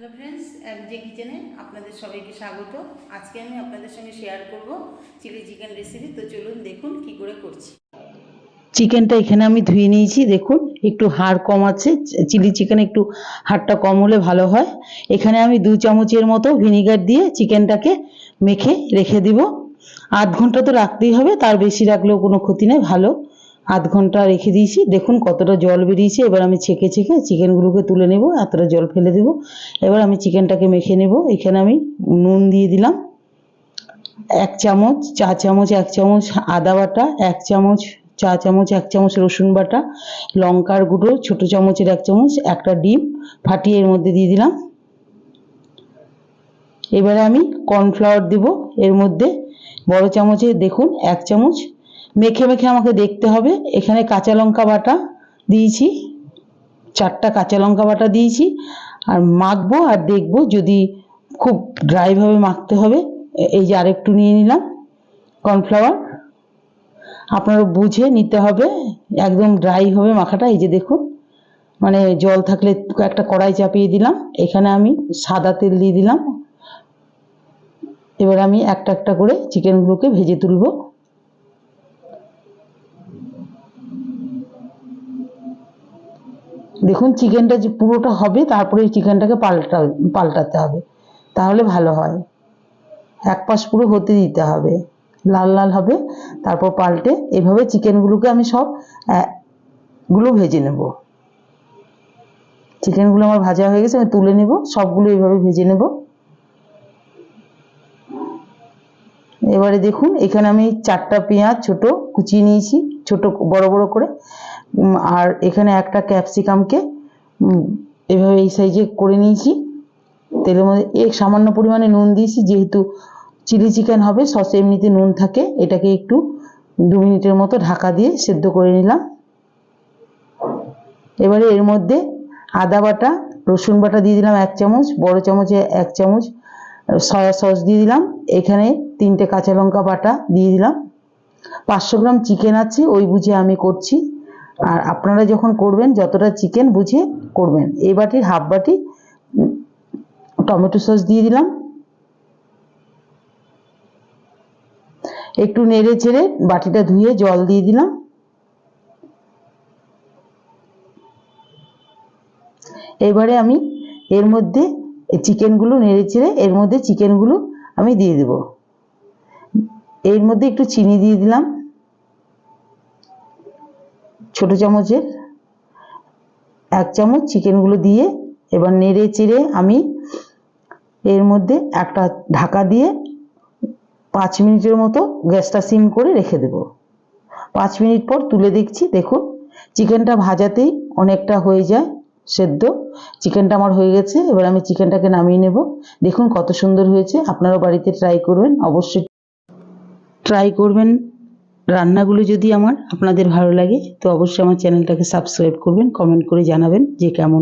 Hello friends, এমজে কিচেনে আপনাদের সবাইকে স্বাগত। আজকে আমি আপনাদের সঙ্গে শেয়ার করব চিলি চিকেন রেসিপি। তো চলুন দেখুন কি করে করছি। চিকেনটা এখানে আমি ধুয়ে নিয়েছি। দেখুন একটু হাড় কম আছে, চিলি চিকেন একটু হাড়টা কম হলে ভালো হয়। এখানে আমি 2 চামচের মতো ভিনিগার দিয়ে চিকেনটাকে মেখে রেখে দিব। আধ ঘন্টা তো রাখতেই হবে, তার বেশি রাখলেও কোনো ক্ষতি নেই। ভালো আধ ঘন্টা রেখে দিয়েছি। দেখুন কতটা জল বেরিয়েছে। এবার আমি ছেঁকে চিকেনগুলোকে তুলে নেব, এতটা জল ফেলে দেব। এবার আমি চিকেনটাকে মেখে নেব। এখানে আমি নুন দিয়ে দিলাম 1 চামচ, চা চামচ 1 চামচ আদা বাটা, 1 চামচ চা চামচ 1 চামচ রসুন বাটা, লঙ্কার গুঁড়ো ছোট চামচের 1 চামচ, একটা ডিম ফাটিয়ে এর মধ্যে দিয়ে দিলাম। এবারে আমি কর্নফ্লাওয়ার দেব এর মধ্যে বড় চামচে, দেখুন 1 চামচ। মেখে মেখে আমাকে দেখতে হবে। এখানে কাঁচা লঙ্কা বাটা দিয়েছি, 4টা কাঁচা লঙ্কা বাটা দিয়েছি। আর মাখবো আর দেখবো, যদি খুব ড্রাইভাবে মাখতে হবে। এই যে আরেকটু নিয়ে নিলাম কর্নফ্লাওয়ার, আপনারা বুঝে নিতে হবে, একদম ড্রাই হবে মাখাটা। এই যে দেখুন, মানে জল থাকলে একটা কড়াই চাপিয়ে দিলাম। এখানে আমি সাদা তেল দিয়ে দিলাম। এবার আমি একটা একটা করে চিকেনগুলোকে ভেজে তুলব। দেখুন চিকেনটা যে পুরোটা হবে, তারপরে চিকেনটাকে পাল্টাতে হবে, তাহলে ভালো হয়। এক পাশ পুরো হতে দিতে হবে, লাল লাল হবে, তারপর পাল্টে। এভাবে চিকেনগুলোকে আমি সব গুলো ভেজে নেব। চিকেনগুলো আমার ভাজা হয়ে গেছে, আমি তুলে নেব। সবগুলো এইভাবে ভেজে নেব। এবারে দেখুন এখানে আমি 4টা পেঁয়াজ ছোট কুচিয়ে নিয়েছি, ছোট বড় বড় করে। আর এখানে একটা ক্যাপসিকামকে এভাবে এই সাইজে করে নিয়েছি। তেলের মধ্যে সামান্য পরিমাণে নুন দিয়েছি, যেহেতু চিলি চিকেন হবে, সসে এমনিতে নুন থাকে। এটাকে একটু 2 মিনিটের মতো ঢাকা দিয়ে সেদ্ধ করে নিলাম। এবারে এর মধ্যে আদা বাটা রসুন বাটা দিয়ে দিলাম 1 চামচ, বড় চামচে 1 চামচ সয়া সস দিয়ে দিলাম। এখানে 3টে কাঁচা লঙ্কা বাটা দিয়ে দিলাম। 500 গ্রাম চিকেন আছে, ওই বুঝে আমি করছি। আর আপনারা যখন করবেন যতটা চিকেন বুঝে করবেন। এই বাটির হাফ বাটি টমেটো সস দিয়ে দিলাম। একটু নেড়ে চেড়ে বাটিটা ধুয়ে জল দিয়ে দিলাম। এবারে আমি এর মধ্যে চিকেনগুলো নেড়ে চেড়ে এর মধ্যে চিকেনগুলো আমি দিয়ে দেব। এর মধ্যে একটু চিনি দিয়ে দিলাম ছোট চামচের 1 চামচ। চিকেনগুলো দিয়ে এবার নেড়ে চেড়ে আমি এর মধ্যে একটা ঢাকা দিয়ে 5 মিনিটের মতো গ্যাসটা সিম করে রেখে দেব। 5 মিনিট পর তুলে দেখছি। দেখুন চিকেনটা ভাজাতেই অনেকটা হয়ে যায় সেদ্ধ। চিকেনটা আমার হয়ে গেছে। এবার আমি চিকেনটাকে নামিয়ে নেব। দেখুন কত সুন্দর হয়েছে। আপনারা বাড়িতে ট্রাই করবেন, অবশ্যই ট্রাই করবেন। রান্নাগুলো যদি আপনাদের ভালো লাগে, তো অবশ্যই আমার চ্যানেলটাকে সাবস্ক্রাইব করবেন, কমেন্ট করে জানাবেন যে কেমন